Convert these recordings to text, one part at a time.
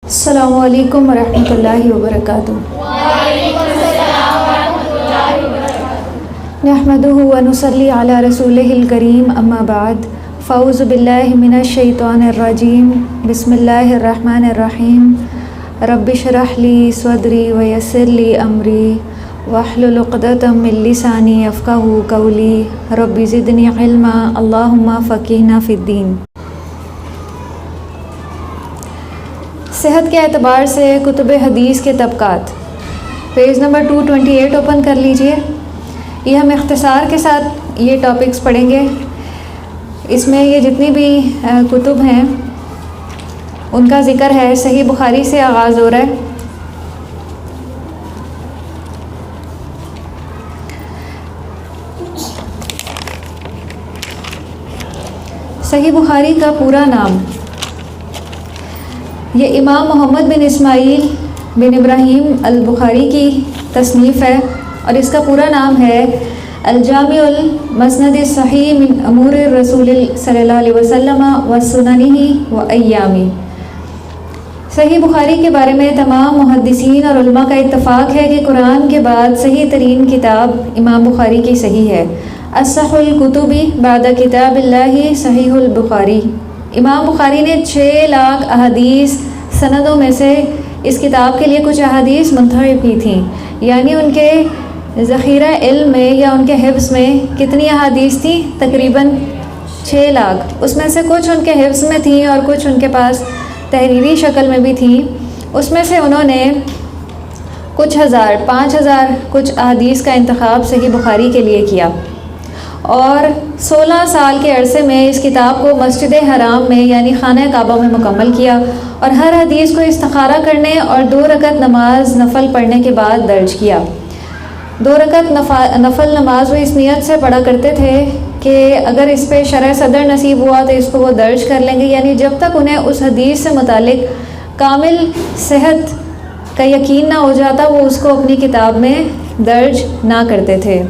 السلام علیکم ورحمۃ اللہ وبرکاتہ۔ نحمدہ ونصلی علی رسولہ الکریم، اما بعد، فاعوذ باللہ من الشیطان الرجیم، بسم اللہ الرحمن الرحیم۔ رب اشرح لی صدری ویسر لی امری واحلل عقدۃ من لسانی یفقہوا قولی، رب زدنی علما، اللہم فقہنا فی الدین۔ صحت کے اعتبار سے کتب حدیث کے طبقات، پیج نمبر 228 اوپن کر لیجئے۔ یہ ہم اختصار کے ساتھ یہ ٹاپکس پڑھیں گے۔ اس میں یہ جتنی بھی کتب ہیں ان کا ذکر ہے۔ صحیح بخاری سے آغاز ہو رہا ہے۔ صحیح بخاری کا پورا نام، یہ امام محمد بن اسماعیل بن ابراہیم البخاری کی تصنیف ہے، اور اس کا پورا نام ہے الجامع المسند الصحیح من امور الرسول صلی اللہ علیہ وسلم و سننہ و ایامہ۔ صحیح بخاری کے بارے میں تمام محدثین اور علماء کا اتفاق ہے کہ قرآن کے بعد صحیح ترین کتاب امام بخاری کی صحیح ہے۔ اصح الکتب بعد کتاب اللہ صحیح البخاری۔ امام بخاری نے 6 لاکھ احادیث سندوں میں سے اس کتاب کے لیے کچھ احادیث منتخب کی تھیں، یعنی ان کے ذخیرہ علم میں یا ان کے حفظ میں کتنی احادیث تھیں؟ تقریباً 6 لاکھ۔ اس میں سے کچھ ان کے حفظ میں تھیں اور کچھ ان کے پاس تحریری شکل میں بھی تھیں۔ اس میں سے انہوں نے کچھ ہزار، 5000 کچھ احادیث کا انتخاب صحیح بخاری کے لیے کیا، اور 16 سال کے عرصے میں اس کتاب کو مسجد حرام میں یعنی خانہ کعبہ میں مکمل کیا، اور ہر حدیث کو استخارہ کرنے اور 2 رکعت نماز نفل پڑھنے کے بعد درج کیا۔ 2 رکعت نفل نماز وہ اس نیت سے پڑھا کرتے تھے کہ اگر اس پہ شرح صدر نصیب ہوا تو اس کو وہ درج کر لیں گے، یعنی جب تک انہیں اس حدیث سے متعلق کامل صحت کا یقین نہ ہو جاتا وہ اس کو اپنی کتاب میں درج نہ کرتے تھے۔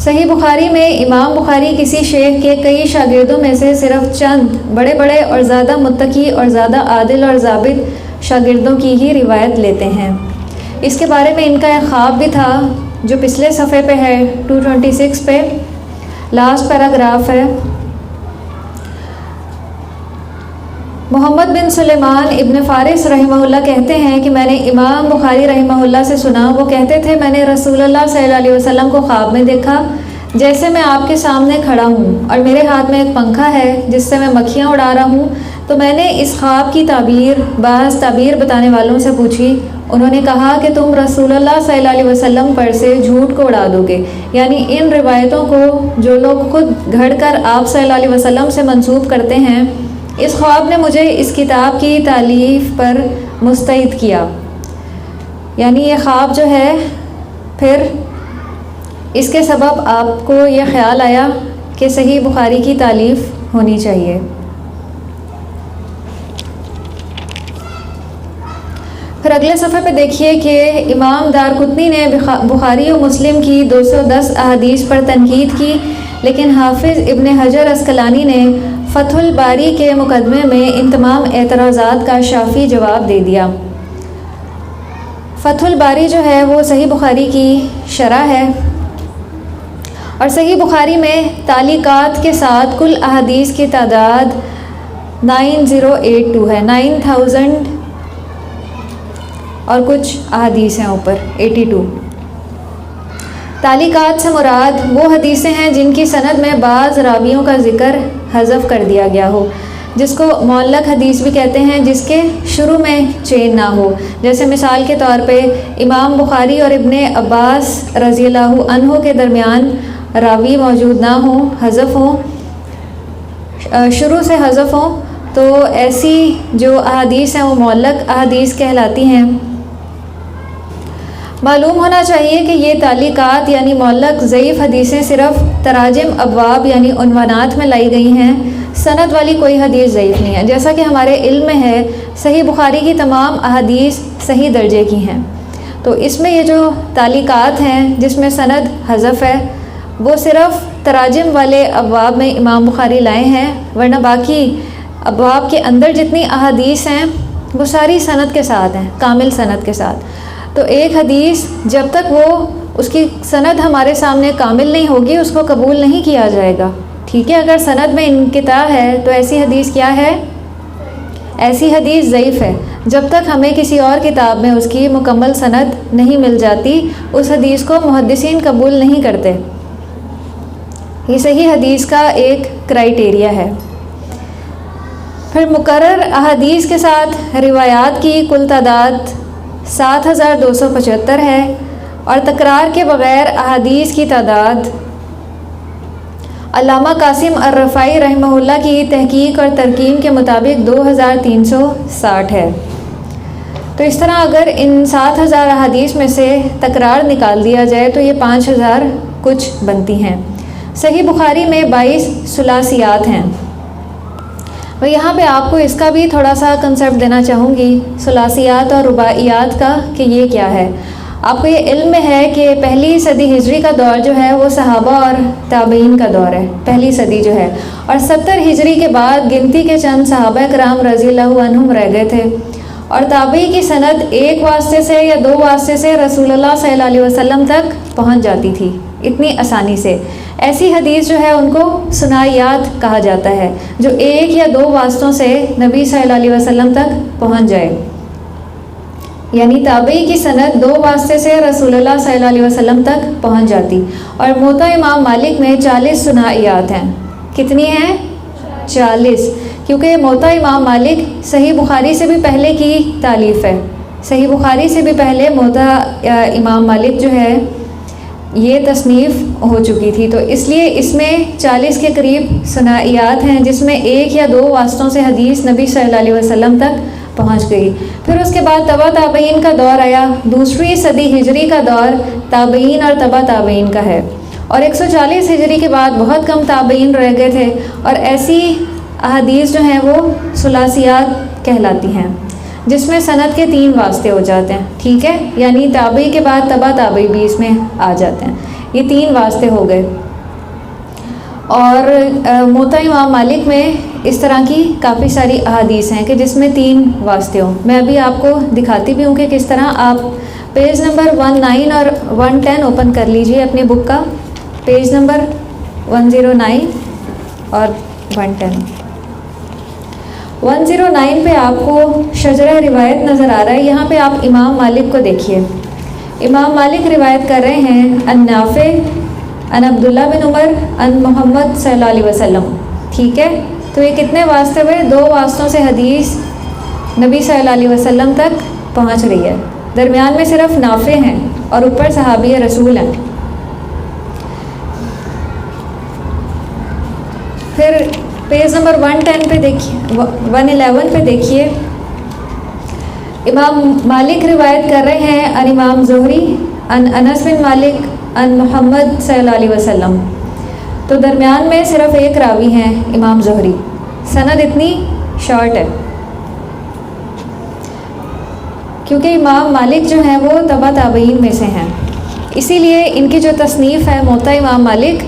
صحیح بخاری میں امام بخاری کسی شیخ کے کئی شاگردوں میں سے صرف چند بڑے بڑے اور زیادہ متقی اور زیادہ عادل اور ضابط شاگردوں کی ہی روایت لیتے ہیں۔ اس کے بارے میں ان کا ایک خواب بھی تھا جو پچھلے صفحے پہ ہے، 226 پہ لاسٹ پیراگراف ہے۔ محمد بن سلیمان ابن فارس رحمہ اللہ کہتے ہیں کہ میں نے امام بخاری رحمہ اللہ سے سنا، وہ کہتے تھے میں نے رسول اللہ صلی اللہ علیہ وسلم کو خواب میں دیکھا جیسے میں آپ کے سامنے کھڑا ہوں، اور میرے ہاتھ میں ایک پنکھا ہے جس سے میں مکھیاں اڑا رہا ہوں۔ تو میں نے اس خواب کی تعبیر بعض تعبیر بتانے والوں سے پوچھی، انہوں نے کہا کہ تم رسول اللہ صلی اللہ علیہ وسلم پر سے جھوٹ کو اڑا دو گے، یعنی ان روایتوں کو جو لوگ خود گھڑ کر آپ صلی اللہ علیہ وسلم سے منسوب کرتے ہیں۔ اس خواب نے مجھے اس کتاب کی تالیف پر مستعد کیا، یعنی یہ خواب جو ہے پھر اس کے سبب آپ کو یہ خیال آیا کہ صحیح بخاری کی تالیف ہونی چاہیے۔ پھر اگلے صفحے پہ دیکھیے کہ امام دارقطنی نے بخاری و مسلم کی 210 احادیث پر تنقید کی، لیکن حافظ ابن حجر عسقلانی نے فتح الباری کے مقدمے میں ان تمام اعتراضات کا شافی جواب دے دیا۔ فتح الباری جو ہے وہ صحیح بخاری کی شرح ہے، اور صحیح بخاری میں تعلیقات کے ساتھ کل احادیث کی تعداد 9082 ہے، 9000 اور کچھ احادیث ہیں اوپر 82۔ تعلیقات سے مراد وہ حدیثیں ہیں جن کی سند میں بعض راویوں کا ذکر حذف کر دیا گیا ہو، جس کو معلق حدیث بھی کہتے ہیں، جس کے شروع میں چین نہ ہو۔ جیسے مثال کے طور پہ امام بخاری اور ابن عباس رضی اللہ عنہ کے درمیان راوی موجود نہ ہوں، حذف ہوں، شروع سے حذف ہوں، تو ایسی جو احادیث ہیں وہ معلق احادیث کہلاتی ہیں۔ معلوم ہونا چاہیے کہ یہ تعلیقات یعنی معلق ضعیف حدیثیں صرف تراجم ابواب یعنی عنوانات میں لائی گئی ہیں، سند والی کوئی حدیث ضعیف نہیں ہے۔ جیسا کہ ہمارے علم میں ہے صحیح بخاری کی تمام احادیث صحیح درجے کی ہیں، تو اس میں یہ جو تعلیقات ہیں جس میں سند حذف ہے وہ صرف تراجم والے ابواب میں امام بخاری لائے ہیں، ورنہ باقی ابواب کے اندر جتنی احادیث ہیں وہ ساری سند کے ساتھ ہیں، کامل سند کے ساتھ. تو ایک حدیث جب تک وہ اس کی سند ہمارے سامنے کامل نہیں ہوگی اس کو قبول نہیں کیا جائے گا. ٹھیک ہے، اگر سند میں انقطاع ہے تو ایسی حدیث کیا ہے؟ ایسی حدیث ضعیف ہے. جب تک ہمیں کسی اور کتاب میں اس کی مکمل سند نہیں مل جاتی اس حدیث کو محدثین قبول نہیں کرتے. یہ صحیح حدیث کا ایک کرائیٹیریا ہے. پھر مقرر احادیث کے ساتھ روایات کی کل تعداد 7275 ہے اور تکرار کے بغیر احادیث کی تعداد علامہ قاسم الرفاعی رحمہ اللہ کی تحقیق اور ترقیم کے مطابق 2360 ہے. تو اس طرح اگر ان 7000 احادیث میں سے تکرار نکال دیا جائے تو یہ 5000 کچھ بنتی ہیں. صحیح بخاری میں 22 ثلاثیات ہیں. اور یہاں پہ آپ کو اس کا بھی تھوڑا سا کنسیپٹ دینا چاہوں گی ثلاثیات اور رباعیات کا کہ یہ کیا ہے. آپ کو یہ علم میں ہے کہ پہلی صدی ہجری کا دور جو ہے وہ صحابہ اور تابعین کا دور ہے، پہلی صدی جو ہے، اور 70 ہجری کے بعد گنتی کے چند صحابہ کرام رضی اللہ عنہم رہ گئے تھے اور تابعی کی سند ایک واسطے سے یا دو واسطے سے رسول اللہ صلی اللہ علیہ وسلم تک پہنچ جاتی تھی اتنی آسانی سے. ایسی حدیث جو ہے ان کو ثنائیات کہا جاتا ہے جو ایک یا دو واسطوں سے نبی صلی اللہ علیہ وسلم تک پہنچ جائے. یعنی تابعی کی سند دو واسطے سے رسول اللہ صلی اللہ علیہ وسلم تک پہنچ جاتی. اور موطا امام مالک میں 40 ثنائیات ہیں. کتنی ہیں؟ 40. کیونکہ موطا امام مالک صحیح بخاری سے بھی پہلے کی تالیف ہے. صحیح بخاری سے بھی پہلے موطا امام مالک جو ہے یہ تصنیف ہو چکی تھی، تو اس لیے اس میں 40 کے قریب ثنائیات ہیں جس میں ایک یا دو واسطوں سے حدیث نبی صلی اللہ علیہ وسلم تک پہنچ گئی. پھر اس کے بعد تبع تابعین کا دور آیا. دوسری صدی ہجری کا دور تابعین اور تبع تابعین کا ہے اور 140 ہجری کے بعد بہت کم تابعین رہ گئے تھے اور ایسی احادیث جو ہیں وہ ثلاثیات کہلاتی ہیں جس میں سند کے 3 واسطے ہو جاتے ہیں. ٹھیک ہے، یعنی تابعی کے بعد تبع تابعی بھی اس میں آ جاتے ہیں. یہ 3 واسطے ہو گئے. اور موطا امام مالک میں اس طرح کی کافی ساری احادیث ہیں کہ جس میں 3 واسطے ہوں. میں ابھی آپ کو دکھاتی بھی ہوں کہ کس طرح. آپ پیج نمبر 19 اور 110 اوپن کر لیجئے اپنی بک کا. پیج نمبر 109 اور 110. 109 پہ آپ کو شجرہ روایت نظر آ رہا ہے. یہاں پہ آپ امام مالک کو دیکھیے. امام مالک روایت کر رہے ہیں ان نافع ان عبداللہ بن عمر ان محمد صلی اللہ علیہ وسلم. ٹھیک ہے، تو یہ کتنے واسطے ہوئے؟ 2 واسطوں سے حدیث نبی صلی اللہ علیہ وسلم تک پہنچ رہی ہے. درمیان میں صرف نافع ہیں اور اوپر صحابی رسول ہیں. پھر پیج نمبر 110 پہ دیکھیے، 111 پہ دیکھیے. امام مالک روایت کر رہے ہیں ان امام زہری ان انس بن مالک ان محمد صلی اللہ علیہ وسلم. تو درمیان میں صرف ایک راوی ہیں امام زہری. سند اتنی شارٹ ہے کیونکہ امام مالک جو ہیں وہ تبع تابعین میں سے ہیں. اسی لیے ان کی جو تصنیف ہے موطا امام مالک،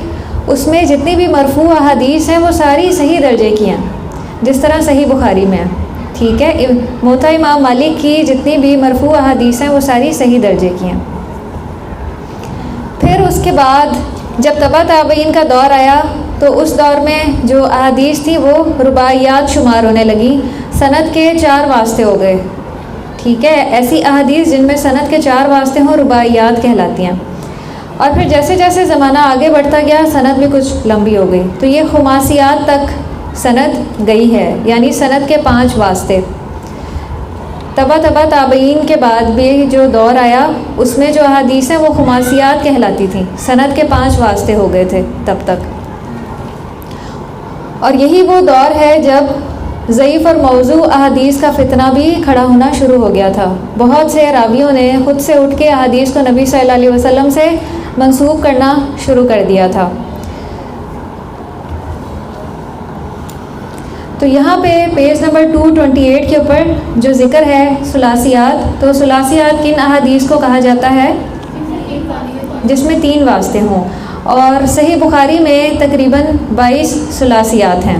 اس میں جتنی بھی مرفوع احادیث ہیں وہ ساری صحیح درجے کی ہیں جس طرح صحیح بخاری میں ہے. ٹھیک ہے، موطا امام مالک کی جتنی بھی مرفوع احادیث ہیں وہ ساری صحیح درجے کی ہیں. پھر اس کے بعد جب تبع تابعین کا دور آیا تو اس دور میں جو احادیث تھی وہ رباعیات شمار ہونے لگی. سند کے 4 واسطے ہو گئے. ٹھیک ہے، ایسی احادیث جن میں سند کے 4 واسطے ہوں رباعیات کہلاتی ہیں. اور پھر جیسے جیسے زمانہ آگے بڑھتا گیا سند بھی کچھ لمبی ہو گئی تو یہ خماسیات تک سند گئی ہے، یعنی سند کے 5 واسطے. تبع تابعین کے بعد بھی جو دور آیا اس میں جو احادیث ہیں وہ خماسیات کہلاتی تھیں. سند کے 5 واسطے ہو گئے تھے تب تک. اور یہی وہ دور ہے جب ضعیف اور موضوع احادیث کا فتنہ بھی کھڑا ہونا شروع ہو گیا تھا. بہت سے راویوں نے خود سے اٹھ کے احادیث کو نبی صلی اللہ علیہ وسلم سے منسوب کرنا شروع کر دیا تھا. تو یہاں پہ پیج نمبر 228 کے اوپر جو ذکر ہے ثلاثیات، تو ثلاثیات کن احادیث کو کہا جاتا ہے؟ جس میں 3 واسطے ہوں. اور صحیح بخاری میں تقریباً 22 ثلاثیات ہیں.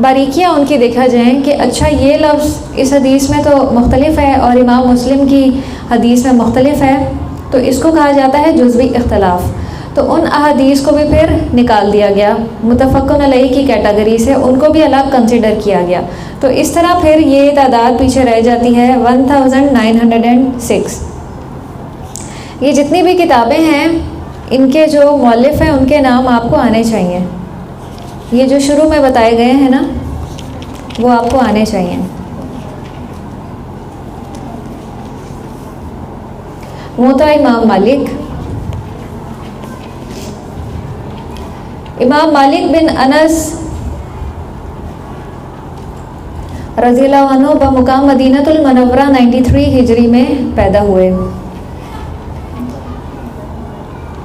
باریکیاں ان کی دیکھا جائیں کہ اچھا یہ لفظ اس حدیث میں تو مختلف ہے اور امام مسلم کی حدیث میں مختلف ہے، تو اس کو کہا جاتا ہے جزوی اختلاف۔ تو ان احادیث کو بھی پھر نکال دیا گیا، متفقن علیہ کی کیٹیگری سے ان کو بھی الگ کنسیڈر کیا گیا، تو اس طرح پھر یہ تعداد پیچھے رہ جاتی ہے 1906۔ یہ جتنی بھی کتابیں ہیں ان کے جو مؤلف ہیں ان کے نام آپ کو آنے چاہیے، یہ جو شروع میں بتائے گئے ہیں نا وہ آپ کو آنے چاہیے۔ موطا امام مالک۔ امام مالک بن انس رضی اللہ عنہ بمقام مدینہ المنورہ 93 ہجری میں پیدا ہوئے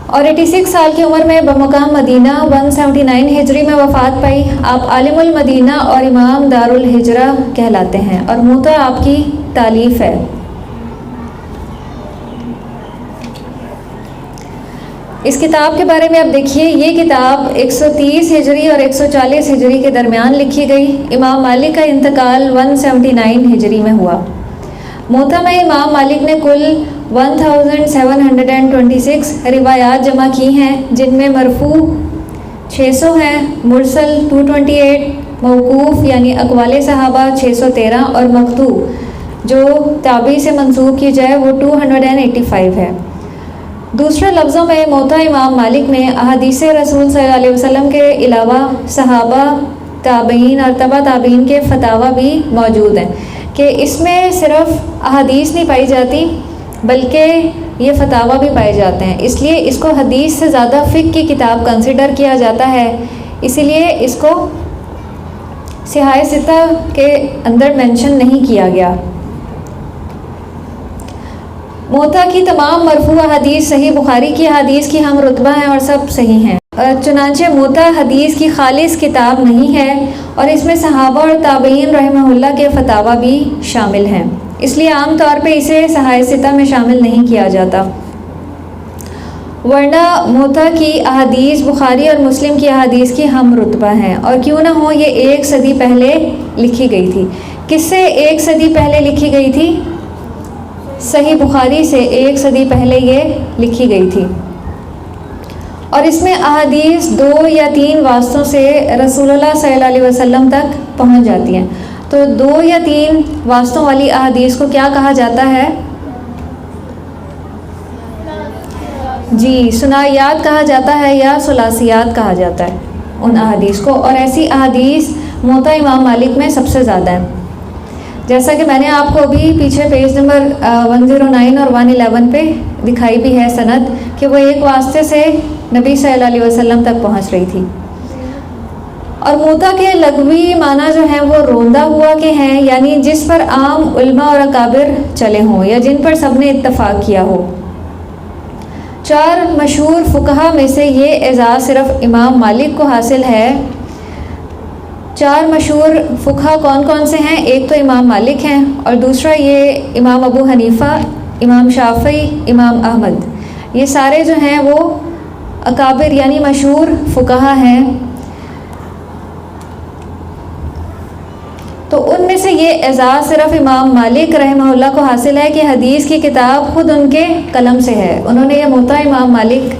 اور 86 سال کی عمر میں بمقام مدینہ 179 ہجری میں وفات پائی۔ آپ عالم المدینہ اور امام دار الہجرہ کہلاتے ہیں اور موطا آپ کی تالیف ہے۔ اس کتاب کے بارے میں آپ دیکھیے، یہ کتاب 130 ہجری اور 140 ہجری کے درمیان لکھی گئی۔ امام مالک کا انتقال 179 ہجری میں ہوا۔ موطا میں امام مالک نے کل 1726 روایات جمع کی ہیں، جن میں مرفوع 600 ہیں، مرسل 228، موقوف یعنی اقوال صحابہ 613 اور مقطوع جو تابعی سے منسوب کی جائے وہ 285 ہے۔ دوسرے لفظوں میں موطا امام مالک میں احادیث رسول صلی اللہ علیہ وسلم کے علاوہ صحابہ، تابعین اور تبع تابعین کے فتاوی بھی موجود ہیں، کہ اس میں صرف احادیث نہیں پائی جاتی بلکہ یہ فتاوی بھی پائے جاتے ہیں، اس لیے اس کو حدیث سے زیادہ فقہ کی کتاب کنسیڈر کیا جاتا ہے، اسی لیے اس کو صحاح ستہ کے اندر مینشن نہیں کیا گیا۔ موطا کی تمام مرفوع حدیث صحیح بخاری کی حدیث کی ہم رتبہ ہیں اور سب صحیح ہیں، چنانچہ موطا حدیث کی خالص کتاب نہیں ہے اور اس میں صحابہ اور تابعین رحمہ اللہ کے فتاوی بھی شامل ہیں، اس لیے عام طور پہ اسے صحاح ستہ میں شامل نہیں کیا جاتا، ورنہ موطا کی احادیث بخاری اور مسلم کی احادیث کی ہم رتبہ ہیں، اور کیوں نہ ہو یہ 1 صدی پہلے لکھی گئی تھی۔ کس سے 1 صدی پہلے لکھی گئی تھی؟ صحیح بخاری سے 1 صدی پہلے یہ لکھی گئی تھی، اور اس میں احادیث 2 یا 3 واسطوں سے رسول اللہ صلی اللہ علیہ وسلم تک پہنچ جاتی ہیں۔ تو 2 یا 3 واسطوں والی احادیث کو کیا کہا جاتا ہے؟ جی ثنائیات کہا جاتا ہے یا ثلاثیات کہا جاتا ہے ان احادیث کو، اور ایسی احادیث موطا امام مالک میں سب سے زیادہ ہیں، جیسا کہ میں نے آپ کو ابھی پیچھے پیج نمبر 109 اور 111 پہ دکھائی بھی ہے سند، کہ وہ 1 واسطے سے نبی صلی اللہ علیہ وسلم تک پہنچ رہی تھی۔ اور موطا کے لغوی معنی جو ہیں وہ روندہ ہوا کے ہیں، یعنی جس پر عام علماء اور اکابر چلے ہوں یا جن پر سب نے اتفاق کیا ہو۔ 4 مشہور فقہا میں سے یہ اعزاز صرف امام مالک کو حاصل ہے۔ 4 مشہور فقہا کون کون سے ہیں؟ ایک تو امام مالک ہیں، اور دوسرا یہ امام ابو حنیفہ، امام شافعی، امام احمد، یہ سارے جو ہیں وہ اکابر یعنی مشہور فقہا ہیں۔ تو ان میں سے یہ اعزاز صرف امام مالک رحمہ اللہ کو حاصل ہے کہ حدیث کی کتاب خود ان کے قلم سے ہے، انہوں نے یہ موطا امام مالک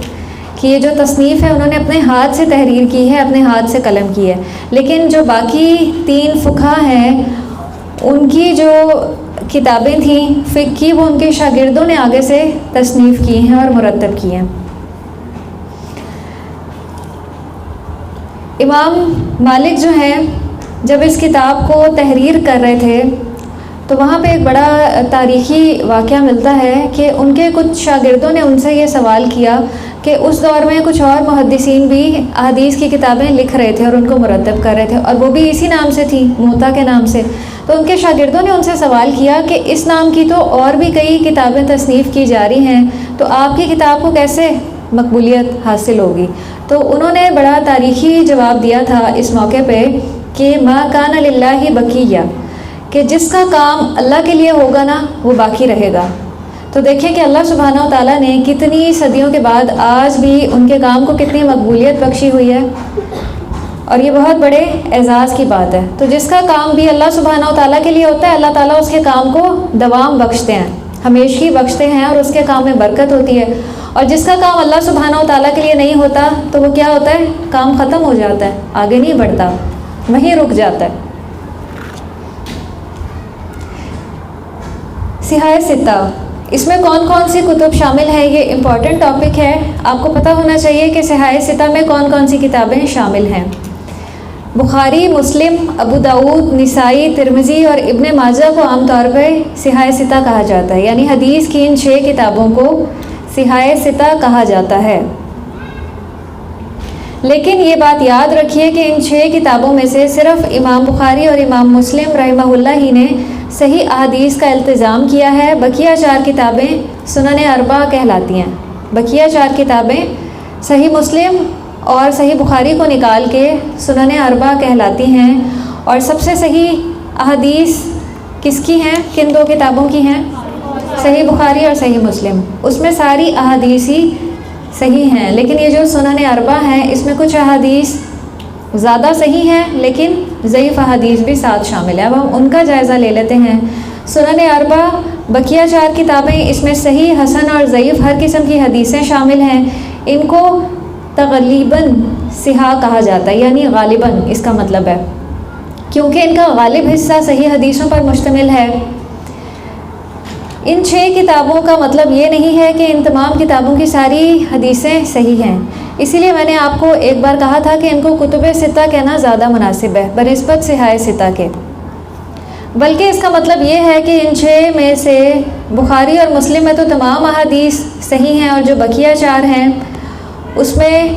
کہ یہ جو تصنیف ہے انہوں نے اپنے ہاتھ سے تحریر کی ہے، اپنے ہاتھ سے قلم کی ہے، لیکن جو باقی 3 فقہا ہیں ان کی جو کتابیں تھیں فقہ کی وہ ان کے شاگردوں نے آگے سے تصنیف کی ہیں اور مرتب کی ہیں۔ امام مالک جو ہیں جب اس کتاب کو تحریر کر رہے تھے تو وہاں پہ ایک بڑا تاریخی واقعہ ملتا ہے کہ ان کے کچھ شاگردوں نے ان سے یہ سوال کیا کہ اس دور میں کچھ اور محدثین بھی احادیث کی کتابیں لکھ رہے تھے اور ان کو مرتب کر رہے تھے، اور وہ بھی اسی نام سے تھی، موطا کے نام سے۔ تو ان کے شاگردوں نے ان سے سوال کیا کہ اس نام کی تو اور بھی کئی کتابیں تصنیف کی جا رہی ہیں، تو آپ کی کتاب کو کیسے مقبولیت حاصل ہوگی؟ تو انہوں نے بڑا تاریخی جواب دیا تھا اس موقع پہ کہ ما کان للہ بقیہ، کہ جس کا کام اللہ کے لیے ہوگا نا وہ باقی رہے گا۔ تو دیکھیں کہ اللہ سبحانہ و تعالیٰ نے کتنی صدیوں کے بعد آج بھی ان کے کام کو کتنی مقبولیت بخشی ہوئی ہے۔ اور یہ بہت بڑے اعزاز کی بات ہے۔ تو جس کا کام بھی اللہ سبحانہ و تعالیٰ کے لیے ہوتا ہے، اللہ تعالیٰ اس کے کام کو دوام بخشتے ہیں، ہمیشگی بخشتے ہیں، اور اس کے کام میں برکت ہوتی ہے۔ اور جس کا کام اللہ سبحانہ و تعالیٰ کے لیے نہیں ہوتا تو وہ کیا ہوتا ہے؟ کام ختم ہو جاتا ہے، آگے نہیں بڑھتا، وہیں رک جاتا ہے۔ صحاح ستہ، اس میں کون کون سی کتب شامل ہیں؟ یہ امپورٹنٹ ٹاپک ہے، آپ کو پتہ ہونا چاہیے کہ صحاح ستہ میں کون کون سی کتابیں شامل ہیں۔ بخاری، مسلم، ابو داؤد، نسائی، ترمذی اور ابن ماجہ کو عام طور پہ صحاح ستہ کہا جاتا ہے، یعنی حدیث کی ان 6 کتابوں کو صحاح ستہ کہا جاتا ہے۔ لیکن یہ بات یاد رکھیے کہ ان 6 کتابوں میں سے صرف امام بخاری اور امام مسلم رحمہ اللہ ہی نے صحیح احادیث کا التزام کیا ہے، بقیہ 4 کتابیں سنن اربعہ کہلاتی ہیں۔ بقیہ 4 کتابیں صحیح مسلم اور صحیح بخاری کو نکال کے سنن اربعہ کہلاتی ہیں۔ اور سب سے صحیح احادیث کس کی ہیں؟ کن 2 کتابوں کی ہیں؟ صحیح بخاری اور صحیح مسلم۔ اس میں ساری احادیث ہی صحیح ہیں، لیکن یہ جو سنن اربعہ ہیں اس میں کچھ احادیث زیادہ صحیح ہیں لیکن ضعیف احادیث بھی ساتھ شامل ہیں۔ اب ہم ان کا جائزہ لے لیتے ہیں۔ سنن اربعہ، بقیہ 4 کتابیں، اس میں صحیح، حسن اور ضعیف ہر قسم کی حدیثیں شامل ہیں۔ ان کو تغلیباً صحاح کہا جاتا ہے، یعنی غالباً اس کا مطلب ہے، کیونکہ ان کا غالب حصہ صحیح حدیثوں پر مشتمل ہے۔ ان 6 کتابوں کا مطلب یہ نہیں ہے کہ ان تمام کتابوں کی ساری حدیثیں صحیح ہیں، اسی لیے میں نے آپ کو ایک بار کہا تھا کہ ان کو کتب ستہ کہنا زیادہ مناسب ہے بنسبت صحاح ستہ کے۔ بلکہ اس کا مطلب یہ ہے کہ ان 6 میں سے بخاری اور مسلم میں تو تمام احادیث صحیح ہیں، اور جو بقیہ 4 ہیں اس میں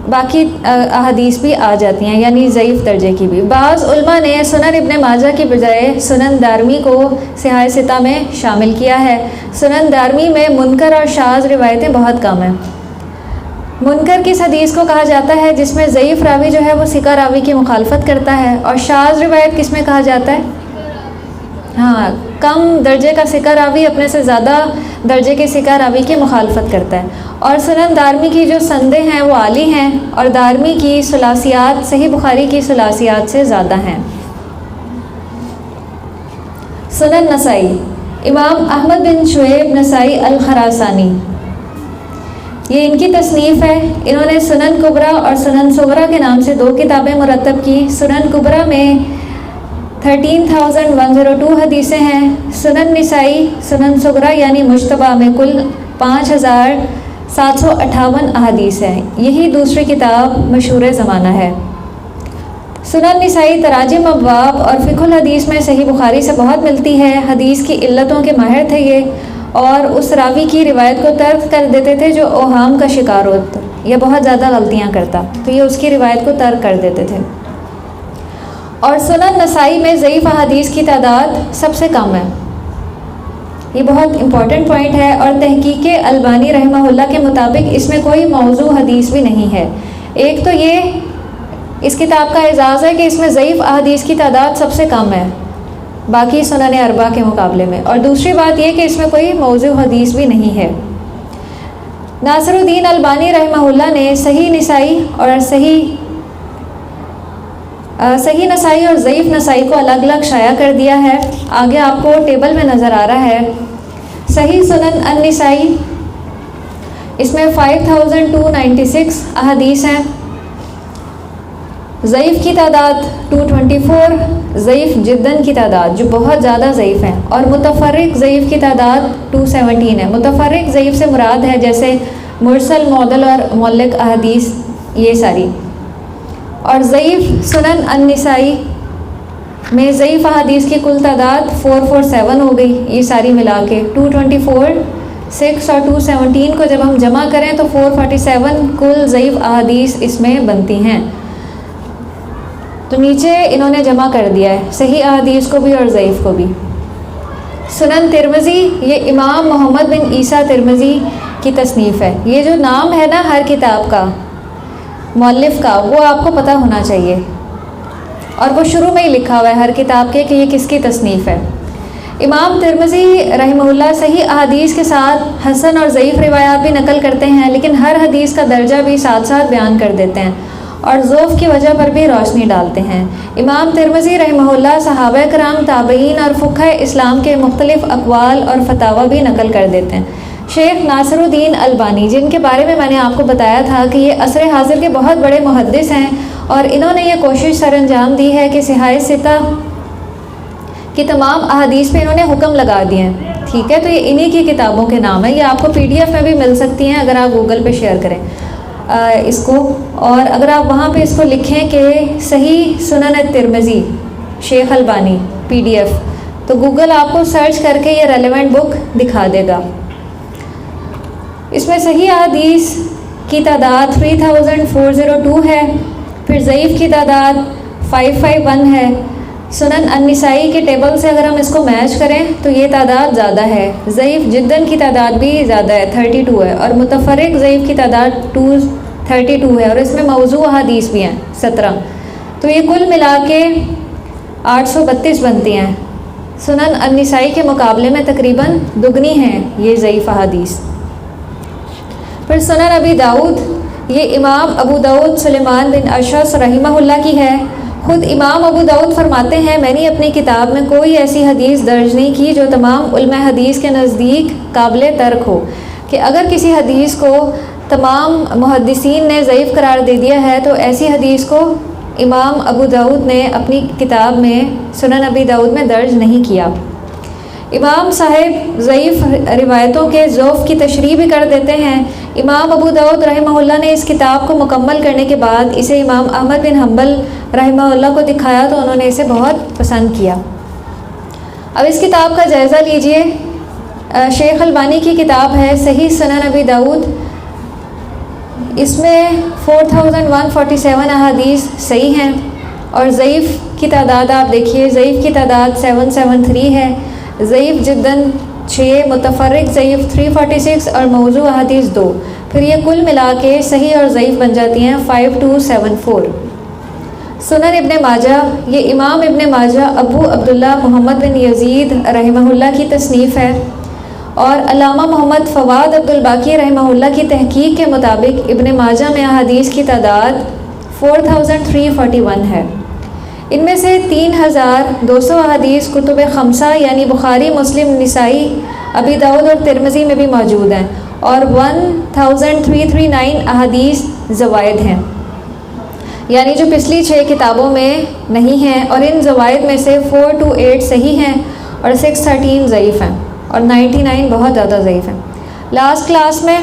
باقی احادیث بھی آ جاتی ہیں، یعنی ضعیف درجے کی بھی۔ بعض علماء نے سنن ابن ماجہ کی بجائے سنن دارمی کو صحاح ستہ میں شامل کیا ہے۔ سنن دارمی میں منکر اور شاذ روایتیں بہت کم ہیں۔ منکر کس حدیث کو کہا جاتا ہے؟ جس میں ضعیف راوی جو ہے وہ ثقہ راوی کی مخالفت کرتا ہے۔ اور شاذ روایت کس میں کہا جاتا ہے؟ ہاں، کم درجے کا ثقہ راوی اپنے سے زیادہ درجے کے ثقہ راوی کی مخالفت کرتا ہے۔ اور سنن دارمی کی جو سندیں ہیں وہ عالی ہیں، اور دارمی کی ثلاثیات صحیح بخاری کی ثلاثیات سے زیادہ ہیں۔ سنن نسائی، امام احمد بن شعیب نسائی الخراسانی، یہ ان کی تصنیف ہے۔ انہوں نے سنن کبریٰ اور سنن صغریٰ کے نام سے 2 کتابیں مرتب کی۔ سنن کبریٰ میں 13,102 حدیثیں ہیں۔ سنن نسائی سنن صغریٰ یعنی مجتبیٰ میں کل 5,758 احادیث ہیں۔ یہی دوسری کتاب مشہور زمانہ ہے۔ سنن نسائی تراجم ابواب اور فقہ الحدیث میں صحیح بخاری سے بہت ملتی ہے۔ حدیث کی علتوں کے ماہر تھے یہ، اور اس راوی کی روایت کو ترک کر دیتے تھے جو اوہام کا شکار ہوتا یا بہت زیادہ غلطیاں کرتا، تو یہ اس کی روایت کو ترک کر دیتے تھے۔ اور سنن نسائی میں ضعیف احادیث کی تعداد سب سے کم ہے۔ یہ بہت امپورٹنٹ پوائنٹ ہے، اور تحقیق البانی رحمہ اللہ کے مطابق اس میں کوئی موضوع حدیث بھی نہیں ہے۔ ایک تو یہ اس کتاب کا اعزاز ہے کہ اس میں ضعیف احادیث کی تعداد سب سے کم ہے باقی سنن اربعہ کے مقابلے میں، اور دوسری بات یہ کہ اس میں کوئی موضوع حدیث بھی نہیں ہے۔ ناصر الدین البانی رحمہ اللہ نے صحیح نسائی اور ضعیف نسائی کو الگ الگ شائع کر دیا ہے۔ آگے آپ کو ٹیبل میں نظر آ رہا ہے۔ صحیح سنن النسائی، اس میں 5,296 احادیث ہیں، ضعیف کی تعداد 224، ضعیف جداً کی تعداد جو بہت زیادہ ضعیف ہیں، اور متفرق ضعیف کی تعداد 217 ہے۔ متفرق ضعیف سے مراد ہے جیسے مرسل، معضل اور معلق احادیث، یہ ساری۔ اور ضعیف سنن النسائی میں ضعیف احادیث کی کل تعداد 447 ہو گئی، یہ ساری ملا کے 224، 6 اور 217 کو جب ہم جمع کریں تو 447 کل ضعیف احادیث اس میں بنتی ہیں۔ تو نیچے انہوں نے جمع کر دیا ہے صحیح احادیث کو بھی اور ضعیف کو بھی۔ سنن ترمذی، یہ امام محمد بن عیسیٰ ترمذی کی تصنیف ہے۔ یہ جو نام ہے نا ہر کتاب کا، مؤلف کا، وہ آپ کو پتہ ہونا چاہیے، اور وہ شروع میں ہی لکھا ہوا ہے ہر کتاب کے کہ یہ کس کی تصنیف ہے۔ امام ترمذی رحمہ اللہ صحیح احادیث کے ساتھ حسن اور ضعیف روایات بھی نقل کرتے ہیں، لیکن ہر حدیث کا درجہ بھی ساتھ ساتھ بیان کر دیتے ہیں، اور ضعف کی وجہ پر بھی روشنی ڈالتے ہیں۔ امام ترمذی رحمہ اللہ صحابہ کرام، تابعین اور فقہ اسلام کے مختلف اقوال اور فتاوی بھی نقل کر دیتے ہیں۔ شیخ ناصر الدین البانی، جن کے بارے میں نے آپ کو بتایا تھا کہ یہ عصر حاضر کے بہت بڑے محدث ہیں، اور انہوں نے یہ کوشش سر انجام دی ہے کہ صحاح ستہ کی تمام احادیث پہ انہوں نے حکم لگا دیے ہیں، ٹھیک ہے۔ تو یہ انہی کی کتابوں کے نام ہیں، یہ آپ کو PDF میں بھی مل سکتی ہیں اگر آپ گوگل پہ شیئر کریں اس کو، اور اگر آپ وہاں پہ اس کو لکھیں کہ صحیح سنن الترمذی شیخ البانی PDF، تو گوگل آپ کو سرچ کر کے یہ ریلیونٹ بک دکھا دے گا۔ اس میں صحیح احادیث کی تعداد 3402 ہے، پھر ضعیف کی تعداد 551 ہے۔ سنن النسائی کے ٹیبل سے اگر ہم اس کو میچ کریں تو یہ تعداد زیادہ ہے، ضعیف جداً کی تعداد بھی زیادہ ہے 32 ہے، اور متفرق ضعیف کی تعداد 232 ہے، اور اس میں موضوع احادیث بھی ہیں 17، تو یہ کل ملا کے 832 بنتی ہیں۔ سنن النسائی کے مقابلے میں تقریباً دگنی ہیں یہ ضعیف احادیث۔ پھر سنن ابی داؤد، یہ امام ابو داؤد سلیمان بن اشعث رحمہ اللہ کی ہے۔ خود امام ابو داؤد فرماتے ہیں، میں نے اپنی کتاب میں کوئی ایسی حدیث درج نہیں کی جو تمام علماء حدیث کے نزدیک قابل ترک ہو، کہ اگر کسی حدیث کو تمام محدثین نے ضعیف قرار دے دیا ہے تو ایسی حدیث کو امام ابو داؤد نے اپنی کتاب میں سنن ابی داؤد میں درج نہیں کیا۔ امام صاحب ضعیف روایتوں کے ضعف کی تشریح بھی کر دیتے ہیں۔ امام ابو داؤد رحمہ اللہ نے اس کتاب کو مکمل کرنے کے بعد اسے امام احمد بن حنبل رحمہ اللہ کو دکھایا تو انہوں نے اسے بہت پسند کیا۔ اب اس کتاب کا جائزہ لیجئے۔ شیخ البانی کی کتاب ہے صحیح سنن ابی داؤد، اس میں 4147 احادیث صحیح ہیں، اور ضعیف کی تعداد آپ دیکھیے، ضعیف کی تعداد 773 ہے، ضعیف جداً 6، متفرق ضعیف 346 اور موضوع احادیث 2، پھر یہ کل ملا کے صحیح اور ضعیف بن جاتی ہیں 5274۔ سنن ابن ماجہ، یہ امام ابن ماجہ ابو عبداللہ محمد بن یزید رحمہ اللہ کی تصنیف ہے، اور علامہ محمد فواد عبد الباقی رحمہ اللہ کی تحقیق کے مطابق ابن ماجہ میں احادیث کی تعداد 4341 ہے۔ ان میں سے 3200 احادیث کتب خمسہ یعنی بخاری، مسلم، نسائی، ابی داؤد اور ترمذی میں بھی موجود ہیں، اور 1339 احادیث زوائد ہیں، یعنی جو پچھلی 6 کتابوں میں نہیں ہیں، اور ان زوائد میں سے 428 صحیح ہیں اور 613 ضعیف ہیں، اور 99 بہت زیادہ ضعیف ہیں۔ لاسٹ کلاس میں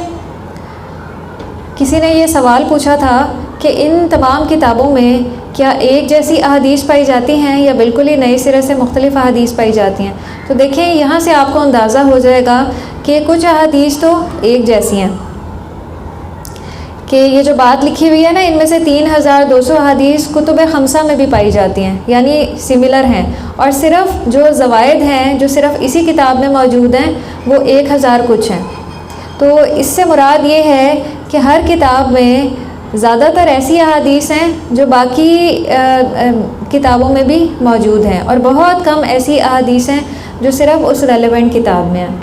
کسی نے یہ سوال پوچھا تھا کہ ان تمام کتابوں میں کیا ایک جیسی احادیث پائی جاتی ہیں یا بالکل ہی نئے سرے سے مختلف احادیث پائی جاتی ہیں؟ تو دیکھیں یہاں سے آپ کو اندازہ ہو جائے گا کہ کچھ احادیث تو ایک جیسی ہیں، کہ یہ جو بات لکھی ہوئی ہے نا، ان میں سے 3200 احادیث کتب خمسہ میں بھی پائی جاتی ہیں، یعنی سملر ہیں، اور صرف جو زوائد ہیں جو صرف اسی کتاب میں موجود ہیں وہ 1000 کچھ ہیں۔ تو اس سے مراد یہ ہے کہ ہر کتاب میں زیادہ تر ایسی احادیث ہیں جو باقی کتابوں میں بھی موجود ہیں، اور بہت کم ایسی احادیث ہیں جو صرف اس ریلیونٹ کتاب میں ہیں۔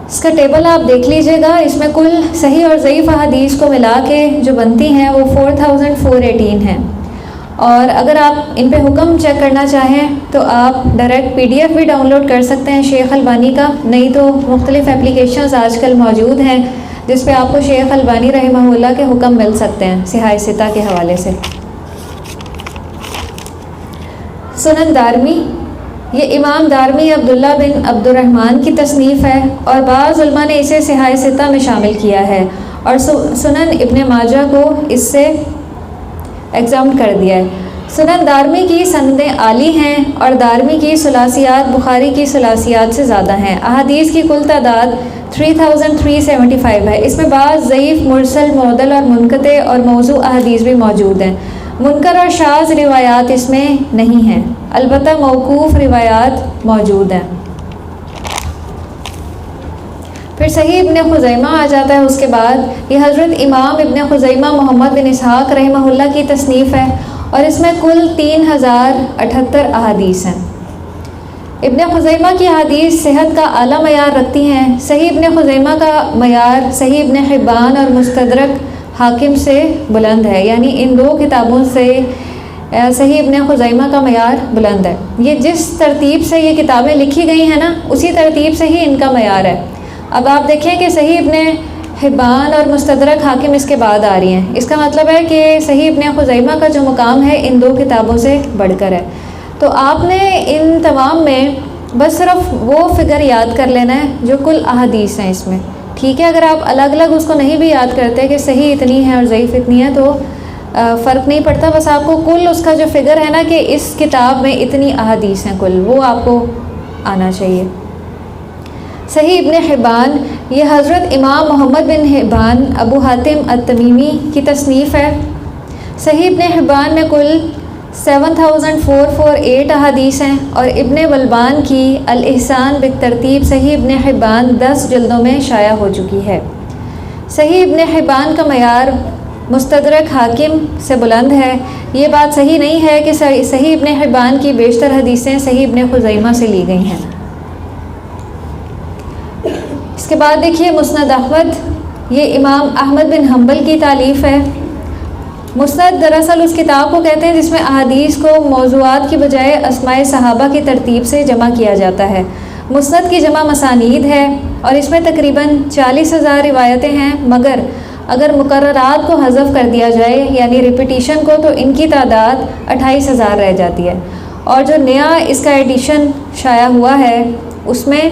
اس کا ٹیبل آپ دیکھ لیجئے گا، اس میں کل صحیح اور ضعیف احادیث کو ملا کے جو بنتی ہیں وہ 4418 ہیں، اور اگر آپ ان پہ حکم چیک کرنا چاہیں تو آپ ڈائریکٹ PDF بھی ڈاؤن لوڈ کر سکتے ہیں شیخ البانی کا، نہیں تو مختلف اپلیکیشنز آج کل موجود ہیں جس پہ آپ کو شیخ البانی رحمہ اللہ کے حکم مل سکتے ہیں صحاح ستہ کے حوالے سے۔ سنن دارمی، یہ امام دارمی عبداللہ بن عبد الرحمن کی تصنیف ہے، اور بعض علماء نے اسے صحاح ستہ میں شامل کیا ہے، اور سنن ابن ماجہ کو اس سے ایگزامٹ کر دیا ہے۔ سنن دارمی کی سندیں عالی ہیں، اور دارمی کی ثلاثیات بخاری کی ثلاثیات سے زیادہ ہیں۔ احادیث کی کل تعداد 3375 ہے، اس میں بعض ضعیف، مرسل، معضل اور منقطع اور موضوع احادیث بھی موجود ہیں۔ منکر اور شاذ روایات اس میں نہیں ہیں، البتہ موقوف روایات موجود ہیں۔ پھر صحیح ابن خزیمہ آ جاتا ہے اس کے بعد، یہ حضرت امام ابن خزیمہ محمد بن اسحاق رحمہ اللہ کی تصنیف ہے، اور اس میں کل 3078 احادیث ہیں۔ ابن خزیمہ کی حدیث صحت کا اعلیٰ معیار رکھتی ہیں۔ صحیح ابن خزیمہ کا معیار صحیح ابن حبان اور مستدرک حاکم سے بلند ہے، یعنی ان دو کتابوں سے صحیح ابن خزیمہ کا معیار بلند ہے۔ یہ جس ترتیب سے یہ کتابیں لکھی گئی ہیں نا، اسی ترتیب سے ہی ان کا معیار ہے۔ اب آپ دیکھیں کہ صحیح ابن حبان اور مستدرک حاکم اس کے بعد آ رہی ہیں، اس کا مطلب ہے کہ صحیح ابن خزیمہ کا جو مقام ہے ان دو کتابوں سے بڑھ کر ہے۔ تو آپ نے ان تمام میں بس صرف وہ فگر یاد کر لینا ہے جو کل احادیث ہیں اس میں، ٹھیک ہے؟ اگر آپ الگ الگ اس کو نہیں بھی یاد کرتے کہ صحیح اتنی ہے اور ضعیف اتنی ہے تو فرق نہیں پڑتا، بس آپ کو کل اس کا جو فگر ہے نا کہ اس کتاب میں اتنی احادیث ہیں کل، وہ آپ کو آنا چاہیے۔ صحیح ابن حبان یہ حضرت امام محمد بن حبان ابو حاتم التمیمی کی تصنیف ہے۔ صحیح ابن حبان میں کل 7448 احادیث ہیں، اور ابن بلبان کی الاحسان بالترتیب صحیح ابن حبان 10 جلدوں میں شائع ہو چکی ہے۔ صحیح ابن حبان کا معیار مستدرک حاکم سے بلند ہے۔ یہ بات صحیح نہیں ہے کہ صحیح ابن حبان کی بیشتر حدیثیں صحیح ابن خزیمہ سے لی گئی ہیں۔ اس کے بعد دیکھیے مسند احمد، یہ امام احمد بن حنبل کی تالیف ہے۔ مسند دراصل اس کتاب کو کہتے ہیں جس میں احادیث کو موضوعات کی بجائے اسماء صحابہ کی ترتیب سے جمع کیا جاتا ہے۔ مسند کی جمع مسانید ہے اور اس میں تقریباً 40,000 روایتیں ہیں، مگر اگر مقررات کو حذف کر دیا جائے یعنی ریپیٹیشن کو تو ان کی تعداد 28,000 رہ جاتی ہے، اور جو نیا اس کا ایڈیشن شائع ہوا ہے اس میں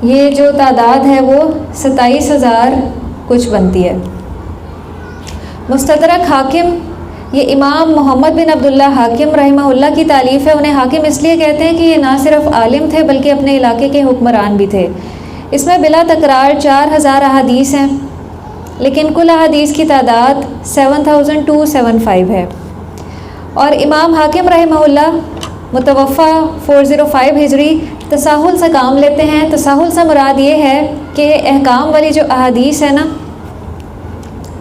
یہ جو تعداد ہے وہ 27,000 کچھ بنتی ہے۔ مستدرک حاکم یہ امام محمد بن عبداللہ حاکم رحمہ اللہ کی تالیف ہے۔ انہیں حاکم اس لیے کہتے ہیں کہ یہ نہ صرف عالم تھے بلکہ اپنے علاقے کے حکمران بھی تھے۔ اس میں بلا تکرار 4,000 احادیث ہیں، لیکن کل احادیث کی تعداد 7275 ہے۔ اور امام حاکم رحمہ اللہ متوفہ 405 ہجری تساہل سے کام لیتے ہیں۔ تساہل سے مراد یہ ہے کہ احکام والی جو احادیث ہے نا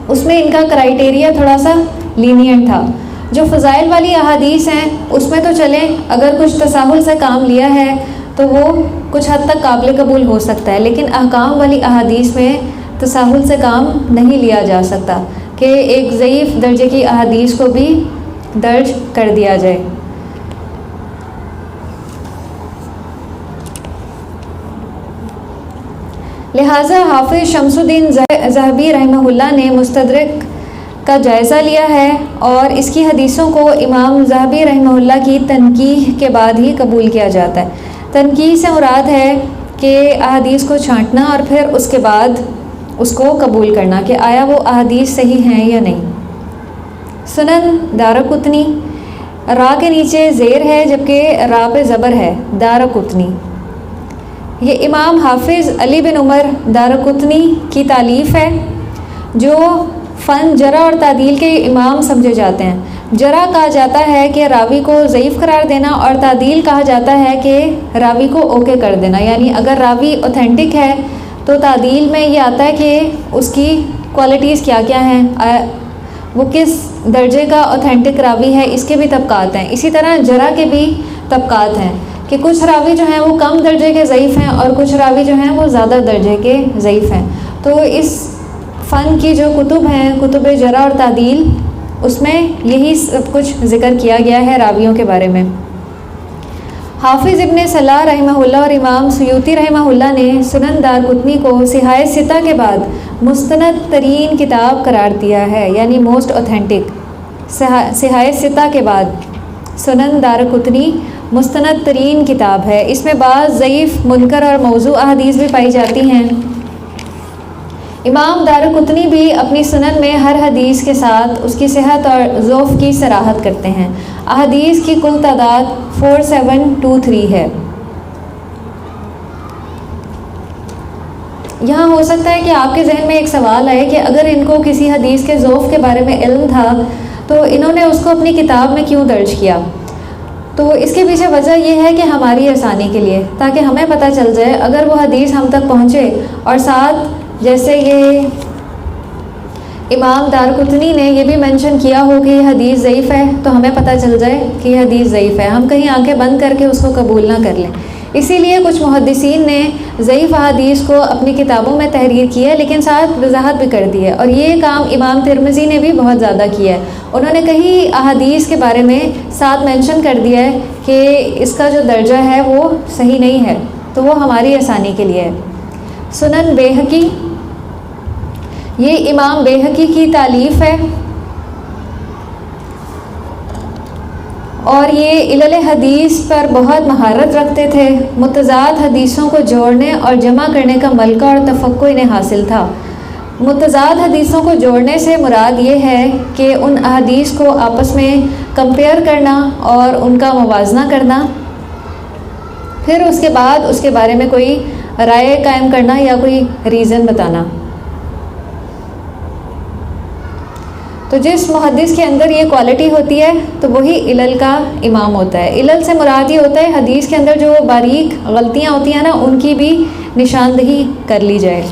اس میں ان کا کرائیٹیریا تھوڑا سا لینینٹ تھا۔ جو فضائل والی احادیث ہیں اس میں تو چلیں اگر کچھ تساہل سے کام لیا ہے تو وہ کچھ حد تک قابل قبول ہو سکتا ہے، لیکن احکام والی احادیث میں تساہل سے کام نہیں لیا جا سکتا کہ ایک ضعیف درجے کی احادیث کو بھی درج کر دیا جائے۔ لہٰذا حافظ شمس الدین ذہبی رحمہ اللہ نے مستدرک کا جائزہ لیا ہے اور اس کی حدیثوں کو امام ذہبی رحمہ اللہ کی تنقیح کے بعد ہی قبول کیا جاتا ہے۔ تنقیح سے مراد ہے کہ احادیث کو چھانٹنا اور پھر اس کے بعد اس کو قبول کرنا کہ آیا وہ احادیث صحیح ہیں یا نہیں۔ سنن دارقطنی، را کے نیچے زیر ہے جبکہ را پہ زبر ہے، دارقطنی۔ یہ امام حافظ علی بن عمر دارقطنی کی تالیف ہے جو فن جرح اور تعدیل کے امام سمجھے جاتے ہیں۔ جرح کہا جاتا ہے کہ راوی کو ضعیف قرار دینا، اور تعدیل کہا جاتا ہے کہ راوی کو اوکے کر دینا، یعنی اگر راوی اوتھینٹک ہے تو تعدیل میں یہ آتا ہے کہ اس کی کوالٹیز کیا کیا ہیں، وہ کس درجے کا اوتھینٹک راوی ہے، اس کے بھی طبقات ہیں۔ اسی طرح جرح کے بھی طبقات ہیں کہ کچھ راوی جو ہیں وہ کم درجے کے ضعیف ہیں اور کچھ راوی جو ہیں وہ زیادہ درجے کے ضعیف ہیں۔ تو اس فن کی جو کتب ہیں، کتب جرح اور تعدیل، اس میں یہی سب کچھ ذکر کیا گیا ہے راویوں کے بارے میں۔ حافظ ابن صلاح رحمہ اللہ اور امام سیوطی رحمہ اللہ نے سنن دارقطنی کو صحاح ستہ کے بعد مستند ترین کتاب قرار دیا ہے، یعنی موسٹ اوتھینٹک۔ صحاح ستہ کے بعد سنن دارقطنی مستند ترین کتاب ہے۔ اس میں بعض ضعیف، منکر اور موضوع احادیث بھی پائی جاتی ہیں۔ امام دارقطنی بھی اپنی سنن میں ہر حدیث کے ساتھ اس کی صحت اور ضعف کی صراحت کرتے ہیں۔ احادیث کی کل تعداد 4723 ہے۔ یہاں ہو سکتا ہے کہ آپ کے ذہن میں ایک سوال آئے کہ اگر ان کو کسی حدیث کے ضعف کے بارے میں علم تھا تو انہوں نے اس کو اپنی کتاب میں کیوں درج کیا؟ تو اس کے پیچھے وجہ یہ ہے کہ ہماری آسانی کے لیے، تاکہ ہمیں پتہ چل جائے اگر وہ حدیث ہم تک پہنچے، اور ساتھ جیسے یہ امام دارقطنی نے یہ بھی منشن کیا ہو کہ یہ حدیث ضعیف ہے تو ہمیں پتہ چل جائے کہ یہ حدیث ضعیف ہے، ہم کہیں آنکھیں بند کر کے اس کو قبول نہ کر لیں۔ اسی لیے کچھ محدثین نے ضعیف احادیث کو اپنی کتابوں میں تحریر کی ہے، لیکن ساتھ وضاحت بھی کر دی ہے، اور یہ کام امام ترمذی نے بھی بہت زیادہ کیا ہے۔ انہوں نے کئی احادیث کے بارے میں ساتھ مینشن کر دیا ہے کہ اس کا جو درجہ ہے وہ صحیح نہیں ہے، تو وہ ہماری آسانی کے لیے ہے۔ سنن بیہقی، یہ امام بیہقی کی تالیف ہے، اور یہ علل حدیث پر بہت مہارت رکھتے تھے۔ متضاد حدیثوں کو جوڑنے اور جمع کرنے کا ملکہ اور تفقہ انہیں حاصل تھا۔ متضاد حدیثوں کو جوڑنے سے مراد یہ ہے کہ ان احادیث کو آپس میں کمپیئر کرنا اور ان کا موازنہ کرنا، پھر اس کے بعد اس کے بارے میں کوئی رائے قائم کرنا یا کوئی ریزن بتانا۔ تو جس محدث کے اندر یہ کوالٹی ہوتی ہے تو وہی علل کا امام ہوتا ہے۔ علل سے مراد یہ ہوتا ہے حدیث کے اندر جو باریک غلطیاں ہوتی ہیں نا، ان کی بھی نشاندہی کر لی جائے۔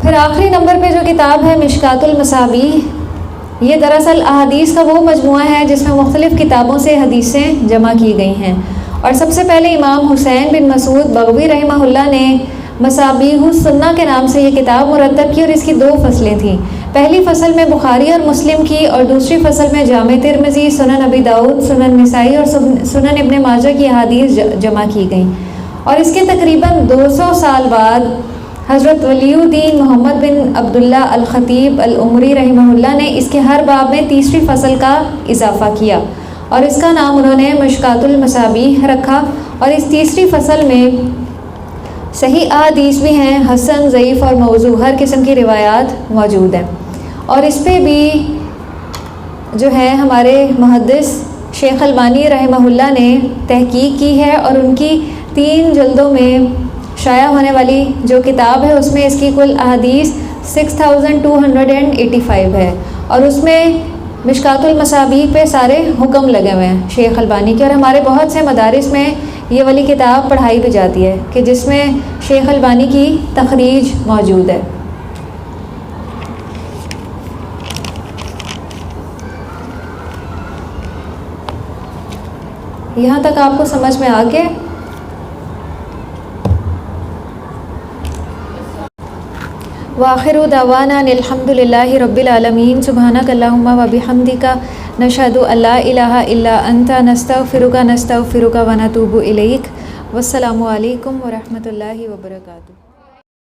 پھر آخری نمبر پہ جو کتاب ہے مشکات المصابیح، یہ دراصل احادیث کا وہ مجموعہ ہے جس میں مختلف کتابوں سے حدیثیں جمع کی گئی ہیں، اور سب سے پہلے امام حسین بن مسعود بغوی رحمہ اللہ نے مصابیح السنہ کے نام سے یہ کتاب مرتب کی، اور اس کی 2 فصلیں تھیں۔ پہلی فصل میں بخاری اور مسلم کی، اور دوسری فصل میں جامع ترمذی، سنن ابی داؤد، سنن نسائی اور سنن ابن ماجہ کی احادیث جمع کی گئیں۔ اور اس کے تقریباً 200 سال بعد حضرت ولی الدین محمد بن عبداللہ الخطیب العمری رحمہ اللہ نے اس کے ہر باب میں تیسری فصل کا اضافہ کیا، اور اس کا نام انہوں نے مشکات المصابیح رکھا۔ اور اس تیسری فصل میں صحیح احادیث بھی ہیں، حسن، ضعیف اور موضوع، ہر قسم کی روایات موجود ہیں۔ اور اس پہ بھی جو ہے ہمارے محدث شیخ البانی رحمہ اللہ نے تحقیق کی ہے، اور ان کی 3 جلدوں میں شائع ہونے والی جو کتاب ہے اس میں اس کی کل احادیث 6285 ہے، اور اس میں مشکات المصابیح پہ سارے حکم لگے ہوئے ہیں شیخ البانی کے۔ اور ہمارے بہت سے مدارس میں یہ والی کتاب پڑھائی بھی جاتی ہے کہ جس میں شیخ البانی کی تخریج موجود ہے۔ یہاں تک آپ کو سمجھ میں آ گئے؟ وآخر دعوانا الحمد للہ رب العالمین، سبحانک اللہم و بحمدک، نشہد ان لا الہ الا انت، نستغفرک ونتوب الیک۔ والسلام علیکم ورحمۃ اللہ وبرکاتہ۔